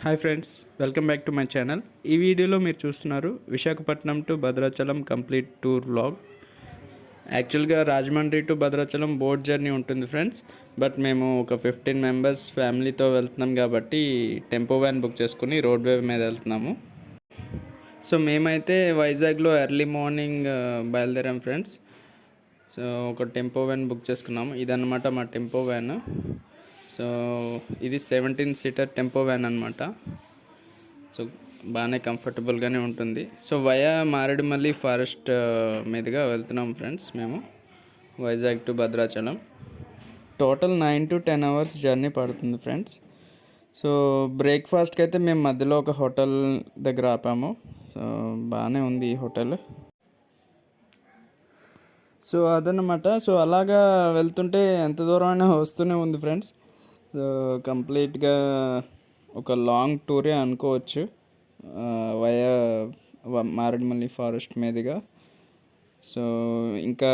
Hi friends, welcome back to my channel. ఈ వీడియోలో మీరు చూస్తున్నారు Visakhapatnam to Bhadrachalam complete tour vlog. యాక్చువల్గా Rajahmundry to Bhadrachalam boat journey ఉంటుంది ఫ్రెండ్స్. బట్ మేము ఒక 15 మెంబర్స్ ఫ్యామిలీతో వెళ్తున్నాం కాబట్టి టెంపో వ్యాన్ బుక్ చేసుకుని రోడ్ వే మీద వెళ్తున్నాము. సో మేమైతే వైజాగ్లో ఎర్లీ మార్నింగ్ బయలుదేరాం ఫ్రెండ్స్. సో ఒక టెంపో వ్యాన్ బుక్ చేసుకున్నాము. ఇదన్నమాట మా టెంపో వ్యాన్. సో ఇది 17 సీటర్ టెంపో వ్యాన్ అనమాట. సో బాగానే కంఫర్టబుల్గానే ఉంటుంది. సో వయా మారేడుమల్లి ఫారెస్ట్ మీదుగా వెళ్తున్నాం ఫ్రెండ్స్ మేము Vizag to Bhadrachalam. Total 9 to 10 hours journey పడుతుంది ఫ్రెండ్స్. సో బ్రేక్ఫాస్ట్కి అయితే మేము మధ్యలో ఒక హోటల్ దగ్గర ఆపాము. సో బాగానే ఉంది ఈ హోటల్. సో అదన్నమాట. సో అలాగా వెళ్తుంటే ఎంత దూరం అయినా వస్తూనే ఉంది ఫ్రెండ్స్. సో కంప్లీట్గా ఒక లాంగ్ టూరే అనుకోవచ్చు వయా మారేడుమల్లి ఫారెస్ట్ మీదుగా. సో ఇంకా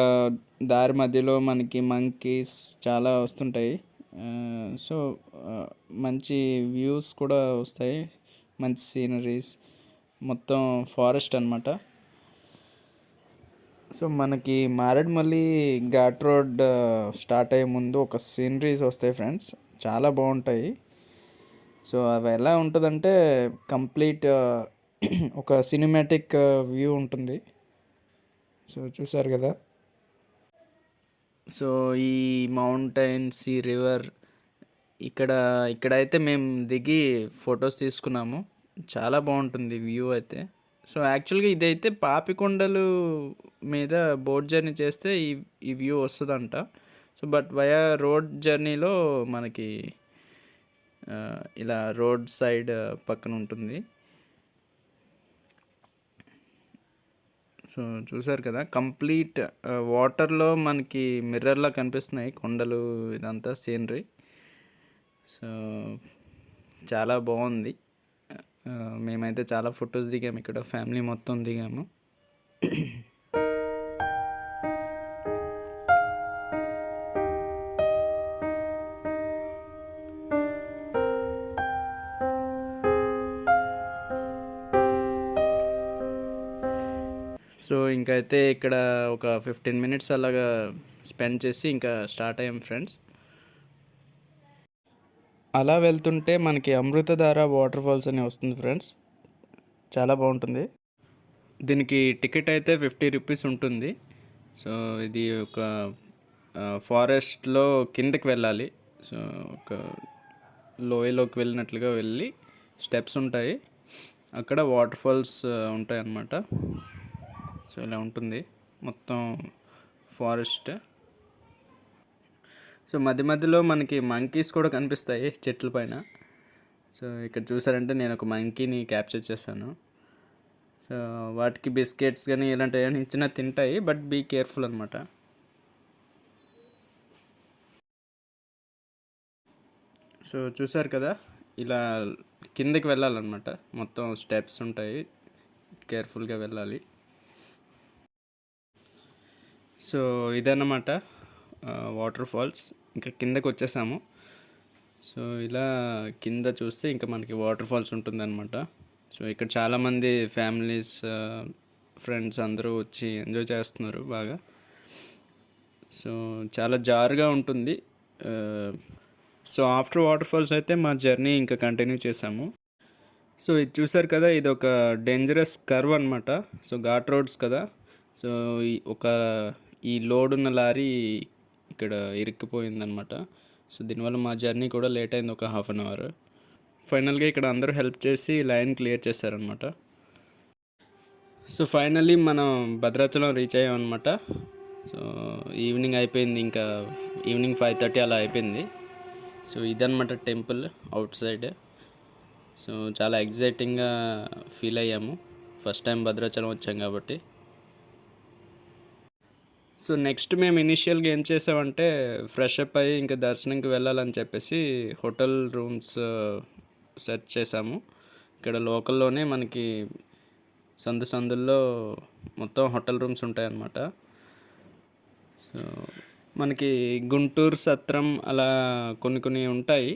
దారి మధ్యలో మనకి మంకీస్ చాలా వస్తుంటాయి. సో మంచి వ్యూస్ కూడా వస్తాయి, మంచి సీనరీస్, మొత్తం ఫారెస్ట్ అనమాట. సో మనకి మారేడుమల్లి ఘాట్ రోడ్ స్టార్ట్ అయ్యే ముందు ఒక సీనరీస్ వస్తాయి ఫ్రెండ్స్, చాలా బాగుంటాయి. సో అవి ఎలా ఉంటుందంటే కంప్లీట్ ఒక సినిమాటిక్ వ్యూ ఉంటుంది. సో చూసారు కదా. సో ఈ మౌంటైన్స్, ఈ రివర్, ఇక్కడైతే మేము దిగి ఫొటోస్ తీసుకున్నాము. చాలా బాగుంటుంది వ్యూ అయితే. సో యాక్చువల్గా ఇదైతే పాపికొండలు మీద బోట్ జర్నీ చేస్తే ఈ వ్యూ వస్తుందంట. సో బట్ వయా రోడ్ జర్నీలో మనకి ఇలా రోడ్ సైడ్ పక్కన ఉంటుంది. సో చూసారు కదా, కంప్లీట్ వాటర్లో మనకి మిర్రర్లా కనిపిస్తున్నాయి కొండలు, ఇదంతా సీనరీ. సో చాలా బాగుంది. మేమైతే చాలా ఫొటోస్ దిగాము, ఇక్కడ ఫ్యామిలీ మొత్తం దిగాము. సో ఇంకైతే ఇక్కడ ఒక 15 minutes అలాగా స్పెండ్ చేసి ఇంకా స్టార్ట్ అయ్యాం ఫ్రెండ్స్. అలా వెళ్తుంటే మనకి అమృతధార వాటర్ ఫాల్స్ అని వస్తుంది ఫ్రెండ్స్, చాలా బాగుంటుంది. దీనికి టికెట్ అయితే 50 రూపీస్ ఉంటుంది. సో ఇది ఒక ఫారెస్ట్లో కిందకి వెళ్ళాలి. సో ఒక లోయలోకి వెళ్ళినట్లుగా వెళ్ళి స్టెప్స్ ఉంటాయి, అక్కడ వాటర్ ఫాల్స్ ఉంటాయి అన్నమాట. సో ఇలా ఉంటుంది మొత్తం ఫారెస్ట్. సో మధ్య మధ్యలో మనకి మంకీస్ కూడా కనిపిస్తాయి చెట్ల పైన. సో ఇక్కడ చూసారంటే నేను ఒక మంకీని క్యాప్చర్ చేశాను. సో వాటికి బిస్కెట్స్ కానీ ఇలాంటివి ఏమైనా ఇచ్చినా తింటాయి, బట్ బీ కేర్ఫుల్ అనమాట. సో చూసారు కదా, ఇలా కిందకి వెళ్ళాలన్నమాట. మొత్తం స్టెప్స్ ఉంటాయి, కేర్ఫుల్గా వెళ్ళాలి. సో ఇదన్నమాట వాటర్ ఫాల్స్. ఇంకా కిందకి వచ్చేసాము. సో ఇలా కింద చూస్తే ఇంకా మనకి వాటర్ ఫాల్స్ ఉంటుందన్నమాట. సో ఇక్కడ చాలామంది ఫ్యామిలీస్, ఫ్రెండ్స్ అందరూ వచ్చి ఎంజాయ్ చేస్తున్నారు బాగా. సో చాలా జారుగా ఉంటుంది. సో ఆఫ్టర్ వాటర్ ఫాల్స్ అయితే మా జర్నీ ఇంకా కంటిన్యూ చేసాము. సో ఇది చూసారు కదా, ఇది ఒక డేంజరస్ కర్వ్ అనమాట. సో ఘాట్ రోడ్స్ కదా. సో ఈ లోడ్ ఉన్న లారీ ఇక్కడ ఇరుక్కుపోయిందనమాట. సో దీనివల్ల మా జర్నీ కూడా లేట్ అయింది, ఒక 1/2 hour. ఫైనల్గా ఇక్కడ అందరూ హెల్ప్ చేసి లైన్ క్లియర్ చేశారనమాట. సో ఫైనల్లీ మనం భద్రాచలం రీచ్ అయ్యామన్నమాట. సో ఈవినింగ్ అయిపోయింది, ఇంకా ఈవినింగ్ 5:30 అలా అయిపోయింది. సో ఇదన్నమాట టెంపుల్ అవుట్ సైడ్. సో చాలా ఎగ్జైటింగ్గా ఫీల్ అయ్యాము, ఫస్ట్ టైం భద్రాచలం వచ్చాం కాబట్టి. సో నెక్స్ట్ మేము ఇనిషియల్గా ఏం చేసామంటే ఫ్రెష్ అప్ అయ్యి ఇంకా దర్శనంకి వెళ్ళాలని చెప్పేసి హోటల్ రూమ్స్ సెర్చ్ చేసాము. ఇక్కడ లోకల్లోనే మనకి సందుల్లో మొత్తం హోటల్ రూమ్స్ ఉంటాయన్నమాట. సో మనకి గుంటూరు సత్రం అలా కొన్ని ఉంటాయి.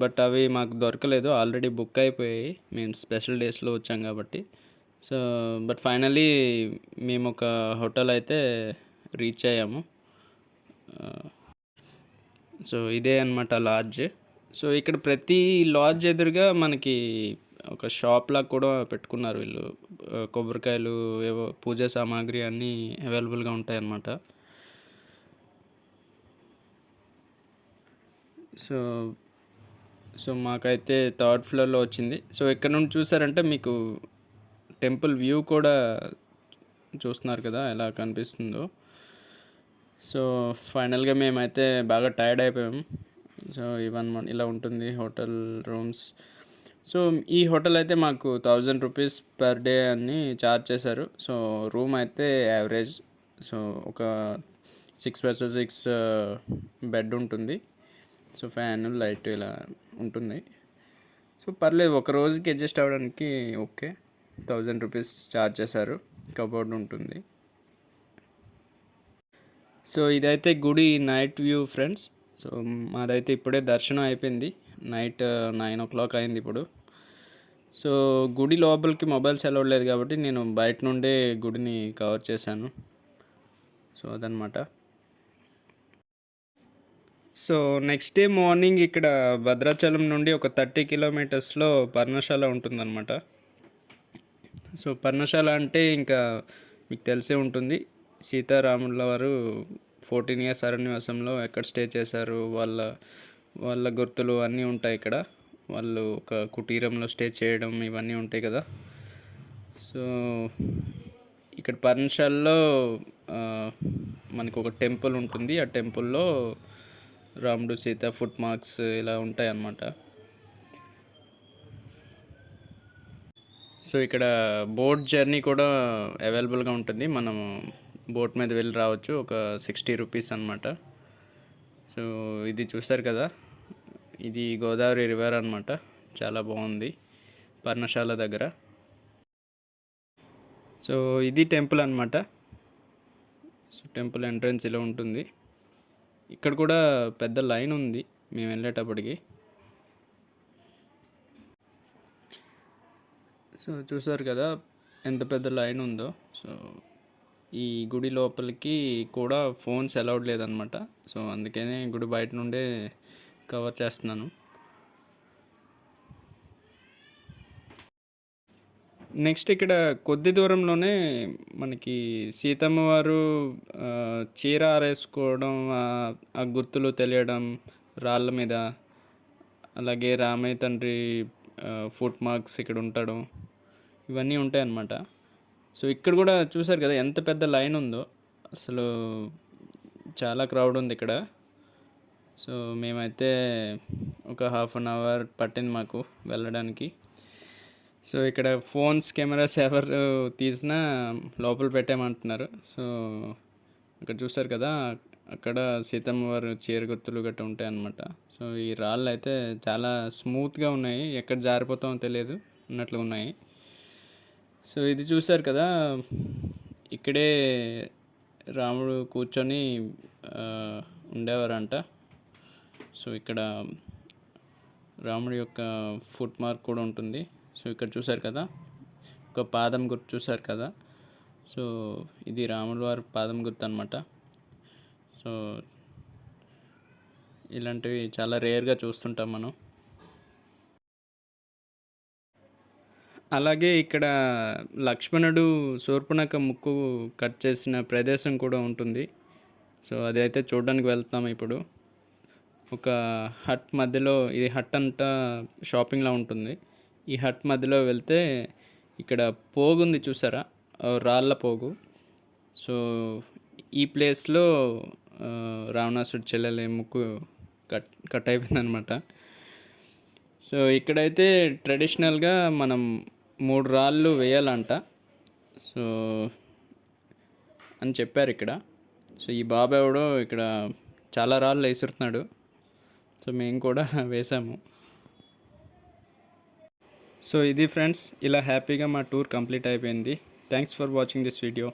బట్ అవి మాకు దొరకలేదు, ఆల్రెడీ బుక్ అయిపోయాయి, మేము స్పెషల్ డేస్లో వచ్చాం కాబట్టి. సో బట్ ఫైనలీ మేము ఒక హోటల్ అయితే రీచ్ అయ్యాము. సో ఇదే అనమాట లాడ్జ్. సో ఇక్కడ ప్రతి లాడ్జ్ ఎదురుగా మనకి ఒక షాప్ లాగా కూడా పెట్టుకున్నారు వీళ్ళు. కొబ్బరికాయలు, ఏవో పూజా సామాగ్రి అన్నీ అవైలబుల్గా ఉంటాయన్నమాట. సో సో మాకైతే థర్డ్ ఫ్లోర్లో వచ్చింది. సో ఇక్కడ నుండి చూసారంటే మీకు టెంపుల్ వ్యూ కూడా చూస్తున్నారు కదా ఎలా కనిపిస్తుందో. సో ఫైనల్గా మేమైతే బాగా టైర్డ్ అయిపోయాము. సో ఇవన్నమాట, ఇలా ఉంటుంది హోటల్ రూమ్స్. సో ఈ హోటల్ అయితే మాకు 1000 రూపీస్ పర్ డే అని ఛార్జ్ చేశారు. సో రూమ్ అయితే యావరేజ్. సో ఒక 6x6 బెడ్ ఉంటుంది. సో ఫ్యాన్, లైట్ ఇలా ఉంటుంది. సో పర్లేదు, ఒక రోజుకి అడ్జస్ట్ అవ్వడానికి ఓకే. 1000 రూపీస్ ఛార్జ్ చేశారు. కబోర్డ్ ఉంటుంది. సో ఇదైతే గుడి నైట్ వ్యూ ఫ్రెండ్స్. సో మాదైతే ఇప్పుడే దర్శనం అయిపోయింది. నైట్ 9 o'clock అయింది ఇప్పుడు. సో గుడి లోపలికి మొబైల్స్ అలౌడ్ లేదు కాబట్టి నేను బయట నుండే గుడిని కవర్ చేశాను. సో అదనమాట. సో నెక్స్ట్ డే మార్నింగ్ ఇక్కడ భద్రాచలం నుండి ఒక 30 kilometers పర్ణశాల ఉంటుందన్నమాట. సో పర్ణశాల అంటే ఇంకా మీకు తెలిసే ఉంటుంది, సీతారాముల వారు 14 years అరణ్యవాసంలో ఎక్కడ స్టే చేశారు, వాళ్ళ గుర్తులు అన్నీ ఉంటాయి ఇక్కడ. వాళ్ళు ఒక కుటీరంలో స్టే చేయడం ఇవన్నీ ఉంటాయి కదా. సో ఇక్కడ పర్ణశాలలో మనకు ఒక టెంపుల్ ఉంటుంది. ఆ టెంపుల్లో రాముడు, సీత ఫుట్ మార్క్స్ ఇలా ఉంటాయి అన్నమాట. సో ఇక్కడ బోట్ జర్నీ కూడా అవైలబుల్గా ఉంటుంది. మనం బోట్ మీద వెళ్ళి రావచ్చు. ఒక 60 రూపీస్ అనమాట. సో ఇది చూసారు కదా, ఇది గోదావరి రివర్ అనమాట. చాలా బాగుంది పర్ణశాల దగ్గర. సో ఇది టెంపుల్ అనమాట. సో టెంపుల్ ఎంట్రన్స్ ఇలా ఉంటుంది. ఇక్కడ కూడా పెద్ద లైన్ ఉంది మేము వెళ్ళేటప్పటికి. సో చూసారు కదా ఎంత పెద్ద లైన్ ఉందో. సో ఈ గుడి లోపలికి కూడా ఫోన్స్ అలౌడ్ లేదనమాట. సో అందుకనే గుడి బయట నుండే కవర్ చేస్తున్నాను. నెక్స్ట్ ఇక్కడ కొద్ది దూరంలోనే మనకి సీతమ్మ వారు చీర ఆరేసుకోవడం, ఆ గుర్తులు తెలియడం రాళ్ళ మీద, అలాగే రామయ్య తండ్రి ఫుట్ మార్క్స్ ఇక్కడ ఉంటాడు, ఇవన్నీ ఉంటాయి అన్నమాట. సో ఇక్కడ కూడా చూసారు కదా ఎంత పెద్ద లైన్ ఉందో. అసలు చాలా క్రౌడ్ ఉంది ఇక్కడ. సో మేమైతే ఒక 1/2 hour పట్టింది మాకు వెళ్ళడానికి. సో ఇక్కడ ఫోన్స్, కెమెరాస్ ఎవరు తీసినా లోపల పెట్టామంటున్నారు. సో ఇక్కడ చూసారు కదా, అక్కడ సీతమ్మ వారు చీర గుర్తులు గట్రా ఉంటాయి అన్నమాట. సో ఈ రాళ్ళు అయితే చాలా స్మూత్గా ఉన్నాయి, ఎక్కడ జారిపోతామో తెలియదు అన్నట్లు ఉన్నాయి. సో ఇది చూసారు కదా, ఇక్కడే రాముడు కూర్చొని ఉండేవారంట. సో ఇక్కడ రాముడి యొక్క ఫుట్ మార్క్ కూడా ఉంటుంది. సో ఇక్కడ చూసారు కదా, ఒక పాదం గుర్తు చూసారు కదా. సో ఇది రాముల వారి పాదం గుర్తు అనమాట. సో ఇలాంటివి చాలా రేర్గా చూస్తుంటాం మనం. అలాగే ఇక్కడ లక్ష్మణుడు శూర్పణఖ ముక్కు కట్ చేసిన ప్రదేశం కూడా ఉంటుంది. సో అదైతే చూడడానికి వెళ్తాం ఇప్పుడు. ఒక హట్ మధ్యలో, ఇది హట్ అంతా షాపింగ్లా ఉంటుంది. ఈ హట్ మధ్యలో వెళ్తే ఇక్కడ పోగు ఉంది చూసారా, రాళ్ళ పోగు. సో ఈ ప్లేస్లో రావణాసుడి చెల్లెలి ముక్కు కట్ అయిపోయిందనమాట. సో ఇక్కడైతే ట్రెడిషనల్గా మనం 3 రాళ్ళు వేయాలంట. సో అని చెప్పారు ఇక్కడ. సో ఈ బాబాయ్ ఎవడో ఇక్కడ చాలా రాళ్ళు వేసురుతున్నాడు. సో మేము కూడా వేసాము. సో ఇది ఫ్రెండ్స్, ఇలా హ్యాపీగా మా టూర్ కంప్లీట్ అయిపోయింది. Thanks for watching this video.